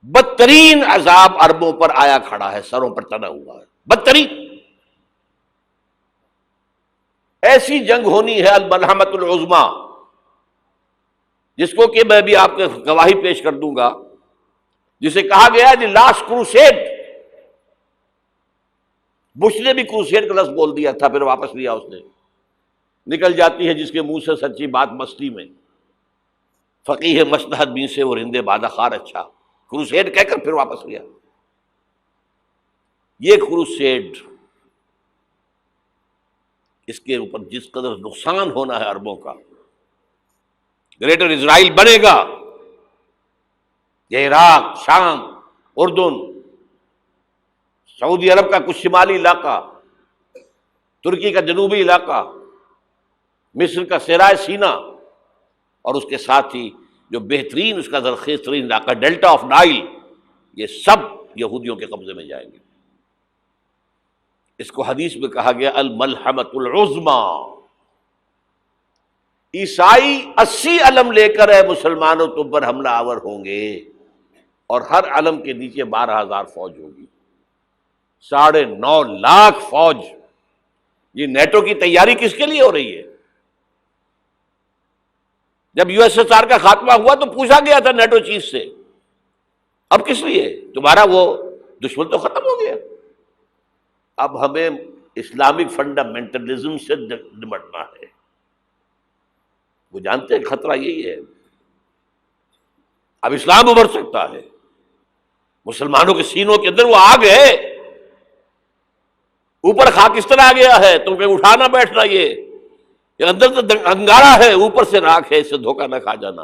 بدترین عذاب عربوں پر آیا کھڑا ہے، سروں پر تنا ہوا ہے، بدترین۔ ایسی جنگ ہونی ہے الملحمۃ العظمی، جس کو کہ میں بھی آپ کے گواہی پیش کر دوں گا، جسے کہا گیا ہے دی لاسٹ کروسیڈ۔ بش نے بھی کروسیڈ کا لفظ بول دیا تھا، پھر واپس لیا اس نے۔ نکل جاتی ہے جس کے منہ سے سچی بات مستی میں، فقیہ مصلحت بین سے وہ رندے بادہ خار اچھا، کروسیڈ کہہ کر پھر واپس لیا۔ یہ کروسیڈ، اس کے اوپر جس قدر نقصان ہونا ہے عربوں کا، گریٹر اسرائیل بنے گا، یہ عراق، شام، اردن، سعودی عرب کا کچھ شمالی علاقہ، ترکی کا جنوبی علاقہ، مصر کا صحرائے سینا، اور اس کے ساتھ ہی جو بہترین اس کا زرخیز ترین علاقہ ڈیلٹا آف نائل، یہ سب یہودیوں کے قبضے میں جائیں گے۔ اس کو حدیث میں کہا گیا الملحمۃ العظمی۔ عیسائی 80 علم لے کر اے مسلمانوں تم پر حملہ آور ہوں گے، اور ہر علم کے نیچے 12,000 فوج ہوگی، 9.5 لاکھ فوج۔ یہ نیٹو کی تیاری کس کے لیے ہو رہی ہے؟ جب یو ایس ایس آر کا خاتمہ ہوا تو پوچھا گیا تھا نیٹو چیف سے، اب کس لیے؟ تمہارا وہ دشمن تو ختم ہو گیا، اب ہمیں اسلامک فنڈامنٹلزم سے نمٹنا ہے۔ وہ جانتے ہیں خطرہ یہی ہے، اب اسلام ابھر سکتا ہے، مسلمانوں کے سینوں کے اندر وہ آگ ہے، اوپر خاکستر آ گیا ہے، تم کہیں اٹھانا بیٹھنا، یہ اندر تو انگارہ ہے، اوپر سے راکھ ہے، اس سے دھوکہ نہ کھا جانا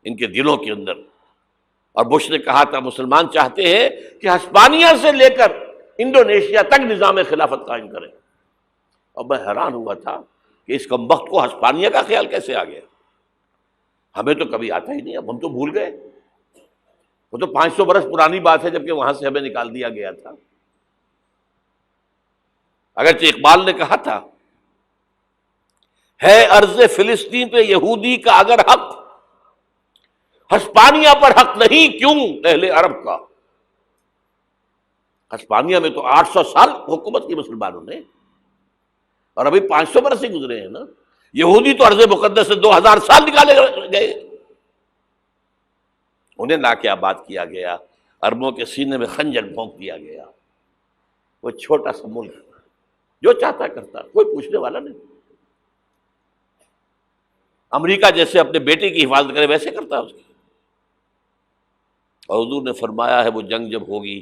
ان کے دلوں کے اندر۔ اور بش نے کہا تھا مسلمان چاہتے ہیں کہ ہسپانیہ سے لے کر انڈونیشیا تک نظام خلافت قائم کریں، اور میں حیران ہوا تھا کہ اس کمبخت کو ہسپانیہ کا خیال کیسے آ گیا؟ ہمیں تو کبھی آتا ہی نہیں، اب ہم تو بھول گئے، وہ تو 500 برس پرانی بات ہے جبکہ وہاں سے ہمیں نکال دیا گیا تھا۔ اگرچہ اقبال نے کہا تھا ہے ارض فلسطین پہ یہودی کا اگر حق، ہسپانیہ پر حق نہیں کیوں اہل عرب کا؟ ہسپانیہ میں تو 800 سال حکومت کی مسلمانوں نے، اور ابھی 500 برس ہی گزرے ہیں نا۔ یہودی تو ارض مقدس سے 2000 سال نکالے گئے، انہیں لا کے آباد کیا گیا، عربوں کے سینے میں خنجر بھونک دیا گیا۔ وہ چھوٹا سا ملک جو چاہتا کرتا، کوئی پوچھنے والا نہیں۔ امریکہ جیسے اپنے بیٹے کی حفاظت کرے ویسے کرتا اس کی۔ اور حضور نے فرمایا ہے وہ جنگ جب ہوگی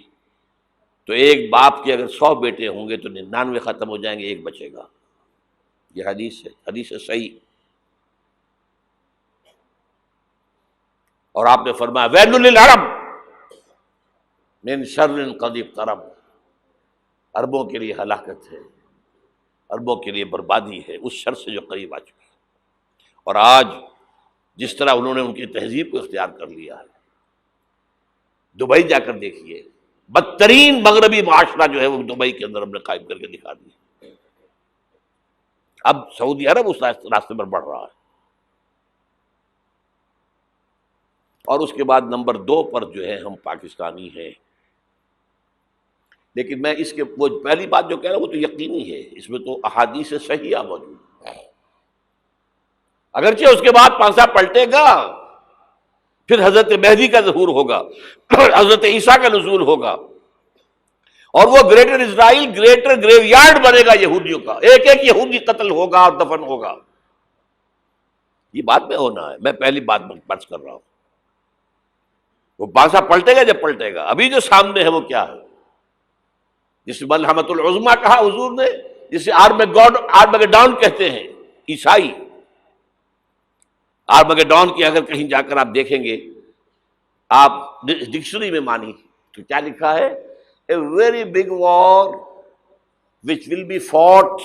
تو ایک باپ کے اگر 100 بیٹے ہوں گے تو 99 ختم ہو جائیں گے، ایک بچے گا۔ یہ حدیث ہے، حدیث ہے صحیح۔ اور آپ نے فرمایا ویل للعرب من شر قد اقترب، عربوں کے لیے ہلاکت ہے، عربوں کے لیے بربادی ہے اس شر سے جو قریب آ چکی ہے۔ اور آج جس طرح انہوں نے ان کی تہذیب کو اختیار کر لیا ہے، دبئی جا کر دیکھیے، بدترین مغربی معاشرہ جو ہے وہ دبئی کے اندر ہم نے قائم کر کے دکھا دیا۔ اب سعودی عرب اس راستے پر بڑھ رہا ہے۔ اور اس کے بعد نمبر 2 پر جو ہے ہم پاکستانی ہیں، لیکن میں اس کے وہ پہلی بات جو کہہ رہا ہوں وہ تو یقینی ہے، اس میں تو احادیث صحیحہ موجود ہے۔ اگرچہ اس کے بعد پانسا پلٹے گا، پھر حضرت مہدی کا ظہور ہوگا، حضرت عیسیٰ کا نزول ہوگا، اور وہ گریٹر اسرائیل گریٹر گریو یارڈ بنے گا یہودیوں کا، ایک ایک یہودی قتل ہوگا اور دفن ہوگا۔ یہ بات میں ہونا ہے، میں پہلی بات بچ کر رہا ہوں۔ وہ پانسا پلٹے گا جب پلٹے گا، ابھی جو سامنے ہے وہ کیا ہے؟ جس ملحمۃ العظمی کہا حضور نے، جسے آرمگیڈون کہتے ہیں عیسائی۔ آرمگیڈون کی اگر کہیں جا کر آپ دیکھیں گے، آپ ڈکشنری میں مانی تو کیا لکھا ہے؟ A very big war which will be fought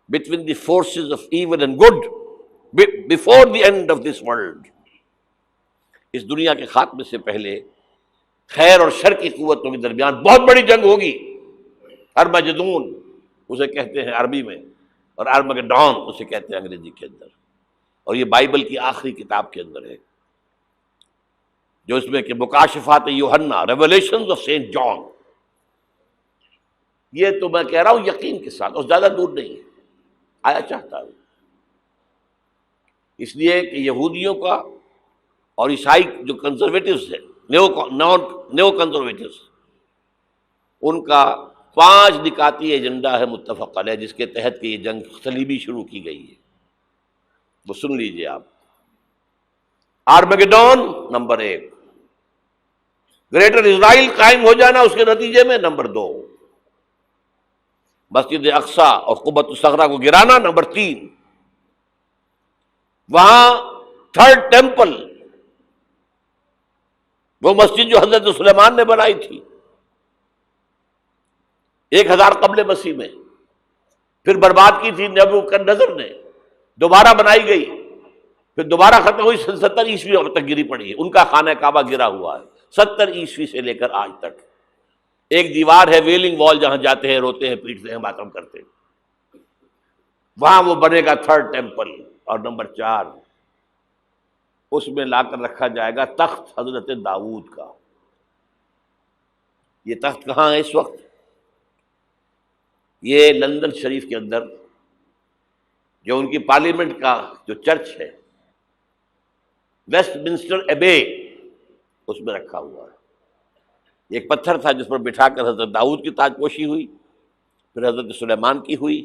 between the forces of evil and good before the end of this world۔ اس دنیا کے خاتمے سے پہلے خیر اور شر کی قوتوں کے درمیان بہت بڑی جنگ ہوگی۔ ارمجدون اسے کہتے ہیں عربی میں، اور آرمگیڈون اسے کہتے ہیں انگریزی کے اندر، اور یہ بائبل کی آخری کتاب کے اندر ہے۔ جو اس میں کہ مکاشفات یوحنا، ریولیشنز آف سینٹ جان، یہ تو میں کہہ رہا ہوں یقین کے ساتھ، اور زیادہ دور نہیں ہے، آیا چاہتا ہوں۔ اس لیے کہ یہودیوں کا اور عیسائی جو کنزرویٹوز ہیں، نیو کنزرویٹوز، ان کا 5 نکاتی ایجنڈا ہے متفق علیہ، جس کے تحت کہ یہ جنگ صلیبی شروع کی گئی ہے، وہ سن لیجئے آپ۔ آرمیگیڈون نمبر 1، گریٹر اسرائیل قائم ہو جانا اس کے نتیجے میں نمبر 2، مسجد اقصی اور قبۃ الصغریٰ کو گرانا نمبر 3، وہاں تھرڈ ٹیمپل، وہ مسجد جو حضرت سلیمان نے بنائی تھی 1000 قبل مسیح میں، پھر برباد کی تھی نبوکدنضر نے، دوبارہ بنائی گئی، پھر دوبارہ ختم ہوئی 70 عیسوی تک گری پڑی ہے۔ ان کا خانہ کعبہ گرا ہوا ہے 70 عیسوی سے لے کر آج تک۔ ایک دیوار ہے ویلنگ وال، جہاں جاتے ہیں، روتے ہیں، پیٹتے ہیں، ماتم کرتے ہیں، وہاں وہ بنے گا تھرڈ ٹیمپل۔ اور نمبر 4، اس میں لا کر رکھا جائے گا تخت حضرت داؤد کا۔ یہ تخت کہاں ہے اس وقت؟ یہ لندن شریف کے اندر، جو ان کی پارلیمنٹ کا جو چرچ ہے، ویسٹ منسٹر ایبے، اس میں رکھا ہوا ہے۔ ایک پتھر تھا جس پر بٹھا کر حضرت داؤد کی تاج پوشی ہوئی، پھر حضرت سلیمان کی ہوئی،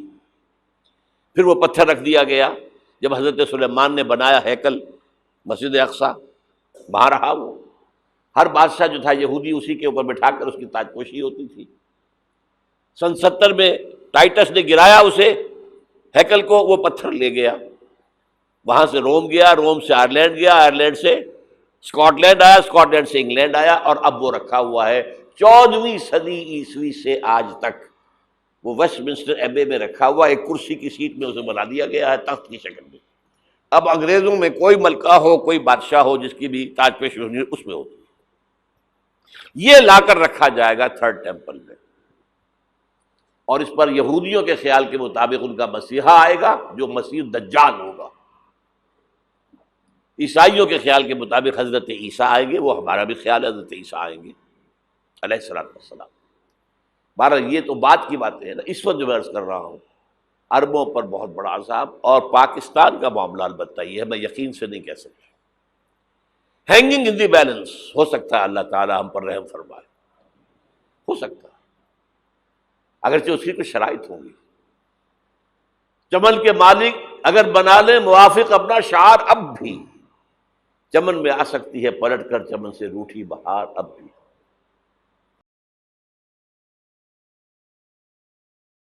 پھر وہ پتھر رکھ دیا گیا جب حضرت سلیمان نے بنایا ہیکل مسجد اقصی، وہاں رہا وہ۔ ہر بادشاہ جو تھا یہودی اسی کے اوپر بٹھا کر اس کی تاج پوشی ہوتی تھی۔ سن 70 میں ٹائٹس نے گرایا اسے، ہیکل کو، وہ پتھر لے گیا، وہاں سے روم گیا، روم سے آئرلینڈ گیا، آئرلینڈ سے اسکاٹ لینڈ آیا، اسکاٹ لینڈ سے انگلینڈ آیا، اور اب وہ رکھا ہوا ہے 14ویں صدی عیسوی سے آج تک۔ وہ ویسٹ منسٹر ایبے میں رکھا ہوا، ایک کرسی کی سیٹ میں اسے بنا دیا گیا ہے تخت کی شکل میں۔ اب انگریزوں میں کوئی ملکہ ہو، کوئی بادشاہ ہو جس کی بھی تاج پوشی ہونی، اس میں ہوتی، یہ لا کر رکھا جائے گا تھرڈ ٹیمپل میں۔ اور اس پر یہودیوں کے خیال کے مطابق ان کا مسیحا آئے گا جو مسیح دجال ہوگا۔ عیسائیوں کے خیال کے مطابق حضرت عیسیٰ آئیں گے، وہ ہمارا بھی خیال ہے حضرت عیسیٰ آئیں گے علیہ السلام۔ بہرحال یہ تو بعد کی باتیں ہیں نا، اس وقت جو میں عرض کر رہا ہوں عربوں پر بہت بڑا عذاب، اور پاکستان کا معاملہ البتہ یہ ہے، میں یقین سے نہیں کہہ سکتا۔ ہینگنگ ان دی بیلنس، ہو سکتا ہے اللہ تعالیٰ ہم پر رحم فرمائے، ہو سکتا ہے، اگرچہ اس کی کچھ شرائط ہوں گی۔ چمن کے مالک اگر بنا لیں موافق اپنا شعار، اب بھی چمن میں آ سکتی ہے پلٹ کر چمن سے روٹھی بہار، اب بھی۔